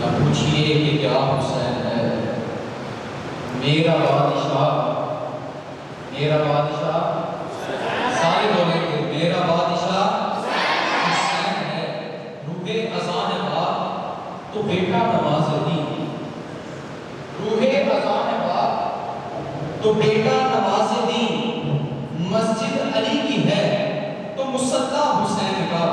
نہ پوچھئے کہ کیا حسین ہے، میرا بادشاہ، میرا بادشاہ، سارے بولیں گے میرا بادشاہ حسین ہے۔ روح اذان بات تو بیٹا نماز دین، روح اذان بات تو بیٹا نماز دین، مسجد علی کی ہے تو مصلی حسین کا،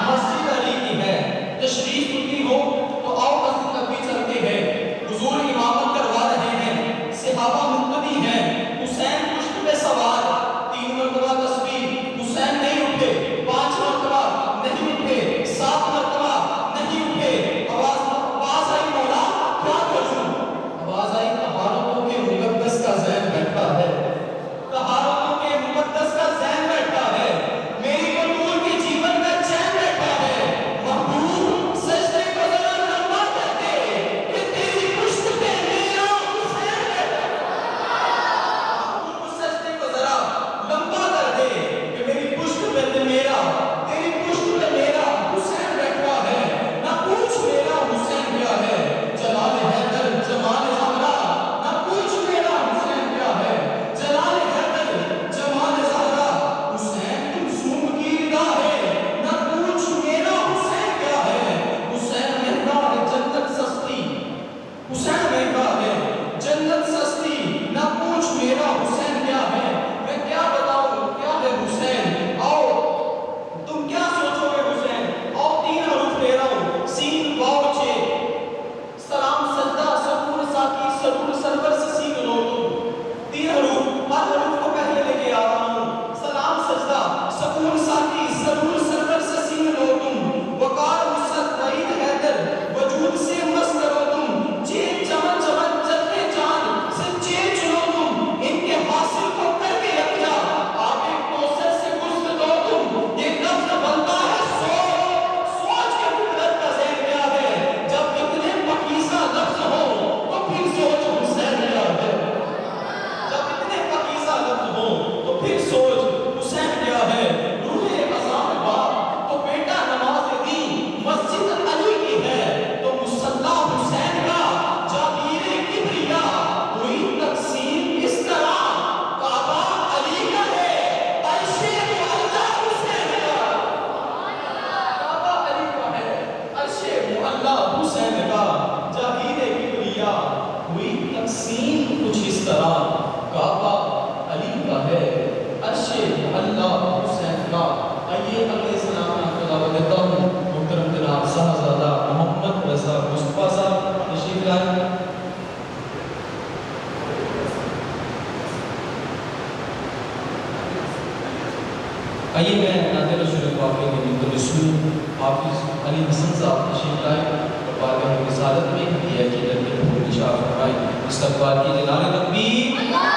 مسجد علی کی ہے۔ تشریف کی ہو تو آؤ مسجد نبوی چلتے ہیں، حضور امامت کروا رہے ہیں، صحابہ مقتدی ہیں، حسین پشت پہ سوار، 3 مرتبہ تسبیح، حسین نہیں اٹھے، 5 مرتبہ نہیں اٹھے، 7 مرتبہ نہیں اٹھے، آواز آئی مولا کیا کروں، آواز آئی طہارتوں کے مقدس کا ذہن بیٹھا ہے، طہارتوں کے مقدس کا ذہن بیٹھا ہے، میری بطول کے جیون کا چین بیٹھا ہے، محبوب سجدے کو ذرا لمبا کر دے کہ تیری پشت پہ میرا حسین بیٹھا ہے، محبوب سجدے کو ذرا لمبا کر دے کہ میری پشت پہ میرا، تیری پشت پہ میرا حسین بیٹھا ہے، نہ پوچھ میرا حسین کیا ہے، جلال حیدر جمال زہرا، نہ پوچھ میرا حسین کیا ہے، جلال حیدر جمال زہرا، حسین کلثوم کی رضا ہے، نہ پوچھ میرا حسین کیا ہے، حسین مہنگا ہے جنت سستی، حسین مہنگا ہے جنت سستی، نہ پوچھ میرا حسین کیا ہے، میں کیا بتاؤں کیا ہے حسین، آؤ تم کیا سوچو گے حسین، آؤ 3 حروف لے رہا ہوں، سین واو چے، سلام سجدہ سکون ساکی سرور سرور سے سین لو تم، 3 حروف، ہر حروف کو پہلے لے کے آ رہا ہوں، سلام سجدہ سکون ساکی سرور سرور سے سین لو تم، وقار وسعت وحید حیدر وجود سے مست کرو تم، چین چمن چمن چلتے چاند سے چین چنو تم، ان کے حاصل کو کر کے رکھ جا، آگے کوثر سے گزر دو تم، یہ لفظ بنتا ہے سوچ کے فطرت کا ذہن کیا ہے، جب اتنے پاکیزہ لفظ ہو تو پھر سوچ حسین کیا ہے، جب اتنے پاکیزہ لفظ ہو تو پھر سوچ حسین کیا ہے، روح اذان بات تو بیٹا نماز دین، مسجد علی کی ہے تو مصلی حسین کا، جاگیر کبریا ہوئی تقسیم اس طرح، کعبہ علی کا ہے عرش معلی حسین کا، کعبہ علی کا ہے عرش معلی حسین کا، جاگیر کبریا ہوئی تقسیم کچھ اس طرح، کعبہ علی کا ہے عرش معلی حسین کا۔ آئیے اگلے سلام میں خطاب دیتا ہوں، محترم جناب صاحبزادہ محمد رضا مصطفیٰ صاحب تشریف لائیں۔ آئیے میں نعت رسول پاک کے مترسول حافظ علی حسن صاحب تشریف لائیں اور بارگاہ رسالت میں یہ عقیدت کے پھول نشار فرمائیں، استقبال کیجئے، نعرہ تکبیر۔